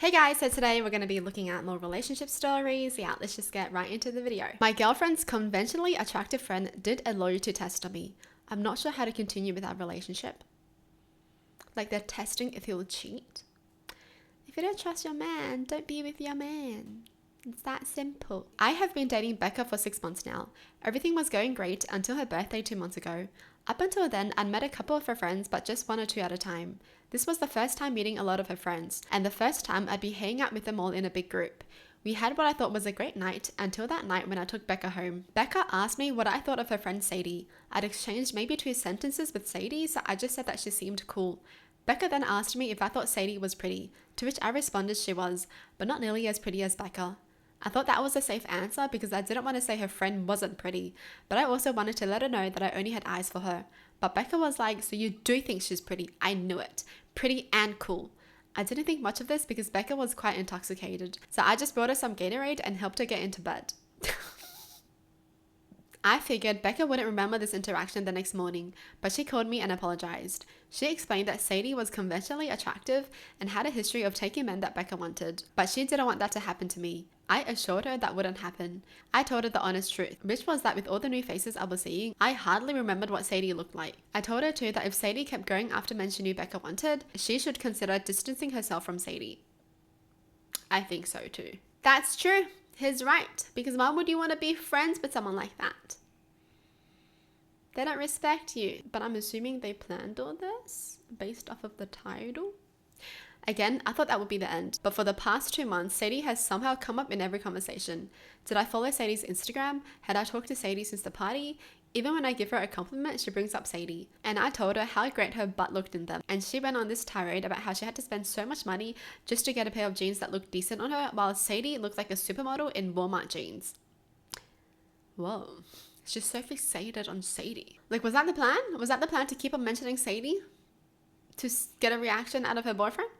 Hey guys, so today we're going to be looking at more relationship stories. Yeah, let's just get right into the video. My girlfriend's conventionally attractive friend did a loyalty test on me. I'm not sure how to continue with our relationship. Like they're testing if he'll cheat. If you don't trust your man, don't be with your man. It's that simple. I have been dating Becca for 6 months now. Everything was going great until her birthday 2 months ago. Up until then, I'd met a couple of her friends, but just one or two at a time. This was the first time meeting a lot of her friends, and the first time I'd be hanging out with them all in a big group. We had what I thought was a great night until that night when I took Becca home. Becca asked me what I thought of her friend Sadie. I'd exchanged maybe 2 sentences with Sadie, so I just said that she seemed cool. Becca then asked me if I thought Sadie was pretty, to which I responded she was, but not nearly as pretty as Becca. I thought that was a safe answer because I didn't want to say her friend wasn't pretty, but I also wanted to let her know that I only had eyes for her. But Becca was like, so you do think she's pretty? I knew it. Pretty and cool. I didn't think much of this because Becca was quite intoxicated, so I just brought her some Gatorade and helped her get into bed. I figured Becca wouldn't remember this interaction the next morning, but she called me and apologized. She explained that Sadie was conventionally attractive and had a history of taking men that Becca wanted, but she didn't want that to happen to me. I assured her that wouldn't happen. I told her the honest truth, which was that with all the new faces I was seeing, I hardly remembered what Sadie looked like. I told her too that if Sadie kept going after men she knew Becca wanted, she should consider distancing herself from Sadie. I think so too. That's true. He's right. Because why would you want to be friends with someone like that? They don't respect you. But I'm assuming they planned all this based off of the title. Again, I thought that would be the end. But for the past 2 months, Sadie has somehow come up in every conversation. Did I follow Sadie's Instagram? Had I talked to Sadie since the party? Even when I give her a compliment, she brings up Sadie. And I told her how great her butt looked in them. And she went on this tirade about how she had to spend so much money just to get a pair of jeans that looked decent on her, while Sadie looked like a supermodel in Walmart jeans. Whoa. She's so fixated on Sadie. Like, was that the plan? Was that the plan to keep on mentioning Sadie? To get a reaction out of her boyfriend?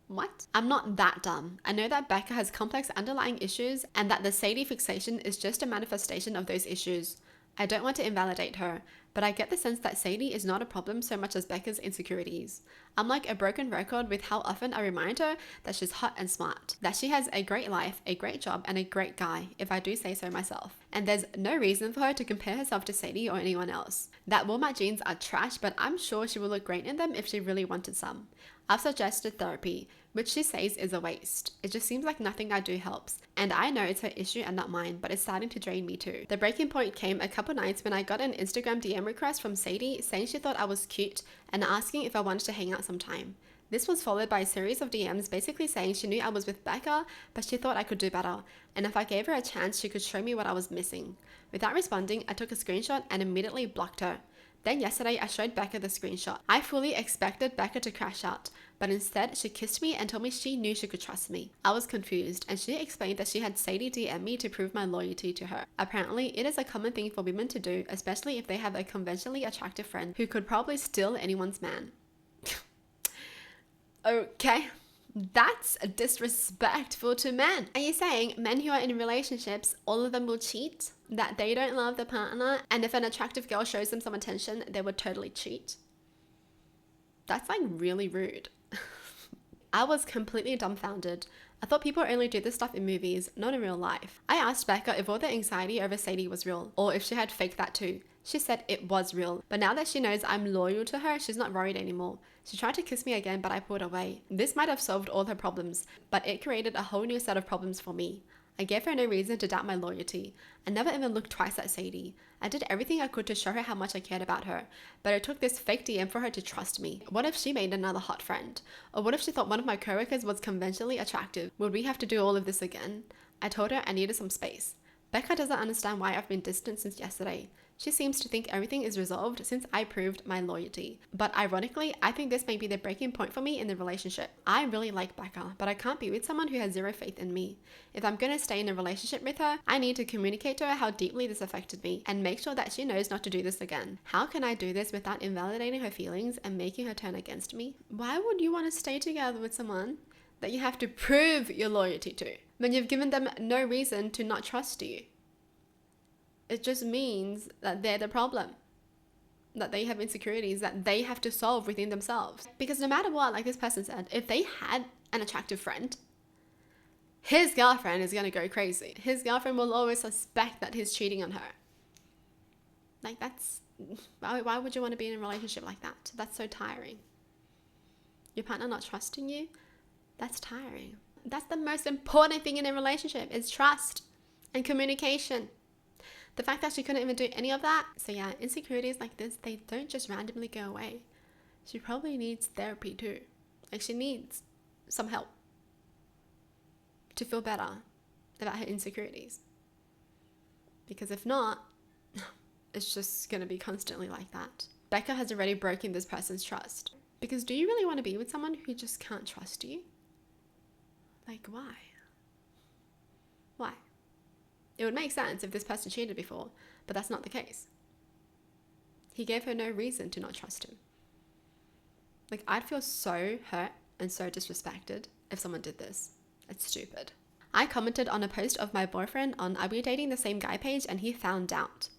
What? I'm not that dumb. I know that Becca has complex underlying issues and that the Sadie fixation is just a manifestation of those issues. I don't want to invalidate her, but I get the sense that Sadie is not a problem so much as Becca's insecurities. I'm like a broken record with how often I remind her that she's hot and smart, that she has a great life, a great job, and a great guy, if I do say so myself. And there's no reason for her to compare herself to Sadie or anyone else. That Walmart jeans are trash, but I'm sure she will look great in them if she really wanted some. I've suggested therapy, which she says is a waste. It just seems like nothing I do helps. And I know it's her issue and not mine, but it's starting to drain me too. The breaking point came a couple nights when I got an Instagram DM request from Sadie saying she thought I was cute and asking if I wanted to hang out sometime. This was followed by a series of DMs basically saying she knew I was with Becca, but she thought I could do better, and if I gave her a chance, she could show me what I was missing. Without responding, I took a screenshot and immediately blocked her. Then yesterday, I showed Becca the screenshot. I fully expected Becca to crash out, but instead, she kissed me and told me she knew she could trust me. I was confused, and she explained that she had Sadie DM me to prove my loyalty to her. Apparently, it is a common thing for women to do, especially if they have a conventionally attractive friend who could probably steal anyone's man. Okay. That's disrespectful to men. Are you saying men who are in relationships, all of them will cheat? That they don't love the partner, and if an attractive girl shows them some attention, they would totally cheat? That's like really rude. I was completely dumbfounded. I thought people only do this stuff in movies, not in real life. I asked Becca if all the anxiety over Sadie was real, or if she had faked that too. She said it was real, but now that she knows I'm loyal to her, she's not worried anymore. She tried to kiss me again, but I pulled away. This might have solved all her problems, but it created a whole new set of problems for me. I gave her no reason to doubt my loyalty. I never even looked twice at Sadie. I did everything I could to show her how much I cared about her, but it took this fake DM for her to trust me. What if she made another hot friend? Or what if she thought one of my coworkers was conventionally attractive? Would we have to do all of this again? I told her I needed some space. Becca doesn't understand why I've been distant since yesterday. She seems to think everything is resolved since I proved my loyalty. But ironically, I think this may be the breaking point for me in the relationship. I really like Becca, but I can't be with someone who has zero faith in me. If I'm going to stay in a relationship with her, I need to communicate to her how deeply this affected me and make sure that she knows not to do this again. How can I do this without invalidating her feelings and making her turn against me? Why would you want to stay together with someone that you have to prove your loyalty to when you've given them no reason to not trust you? It just means that they're the problem, that they have insecurities that they have to solve within themselves. Because no matter what, like this person said, if they had an attractive friend, his girlfriend is going to go crazy. His girlfriend will always suspect that he's cheating on her. Like, why would you want to be in a relationship like that? That's so tiring. Your partner not trusting you, that's tiring. That's the most important thing in a relationship, is trust and communication. The fact that she couldn't even do any of that. So yeah, insecurities like this, they don't just randomly go away. She probably needs therapy too. Like, she needs some help to feel better about her insecurities. Because if not, it's just going to be constantly like that. Becca has already broken this person's trust. Because do you really want to be with someone who just can't trust you? Like, why? Why? It would make sense if this person cheated before, but that's not the case. He gave her no reason to not trust him. Like, I'd feel so hurt and so disrespected if someone did this. It's stupid. I commented on a post of my boyfriend on Are We Dating the Same Guy page, and he found out.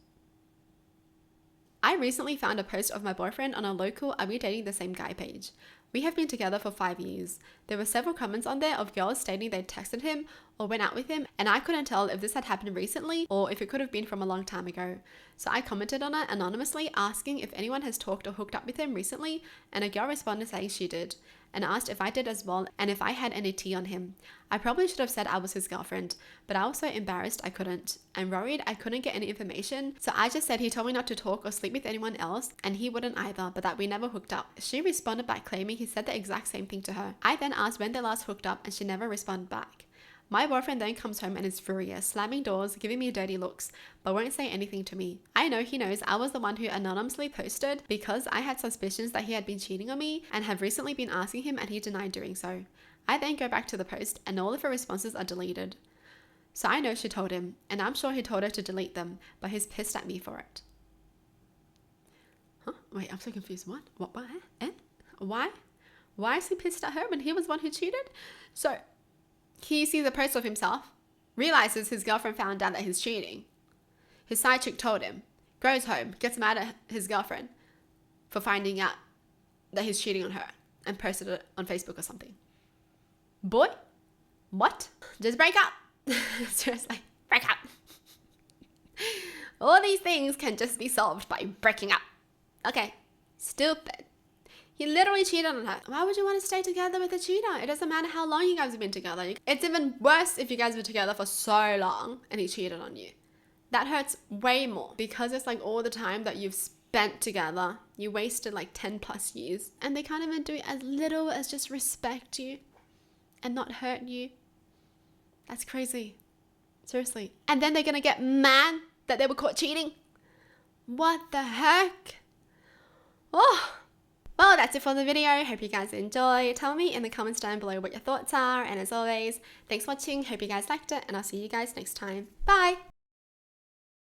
I recently found a post of my boyfriend on a local Are We Dating the Same Guy page. We have been together for 5 years. There were several comments on there of girls stating they'd texted him or went out with him, and I couldn't tell if this had happened recently or if it could have been from a long time ago. So I commented on it anonymously, asking if anyone has talked or hooked up with him recently, and a girl responded saying she did, and asked if I did as well and if I had any tea on him. I probably should have said I was his girlfriend, but I was so embarrassed I couldn't, and worried I couldn't get any information, so I just said he told me not to talk or sleep with anyone else, and he wouldn't either, but that we never hooked up. She responded by claiming he said the exact same thing to her. I then asked when they last hooked up, and she never responded back. My boyfriend then comes home and is furious, slamming doors, giving me dirty looks, but won't say anything to me. I know he knows I was the one who anonymously posted because I had suspicions that he had been cheating on me and have recently been asking him, and he denied doing so. I then go back to the post and all of her responses are deleted. So I know she told him, and I'm sure he told her to delete them, but he's pissed at me for it. Huh? Wait, I'm so confused. What? What? And? Why? Why is he pissed at her when he was the one who cheated? So he sees a post of himself, realizes his girlfriend found out that he's cheating. His side chick told him, goes home, gets mad at his girlfriend for finding out that he's cheating on her, and posted it on Facebook or something. Boy, what? Just break up. Seriously, break up. All these things can just be solved by breaking up. Okay, stupid. He literally cheated on her. Why would you want to stay together with a cheater? It doesn't matter how long you guys have been together. It's even worse if you guys were together for so long and he cheated on you. That hurts way more because it's like all the time that you've spent together. You wasted like 10 plus years and they can't even do as little as just respect you and not hurt you. That's crazy. Seriously. And then they're going to get mad that they were caught cheating. What the heck? Oh. Well, that's it for the video. Hope you guys enjoy. Tell me in the comments down below what your thoughts are. And as always, thanks for watching. Hope you guys liked it. And I'll see you guys next time. Bye.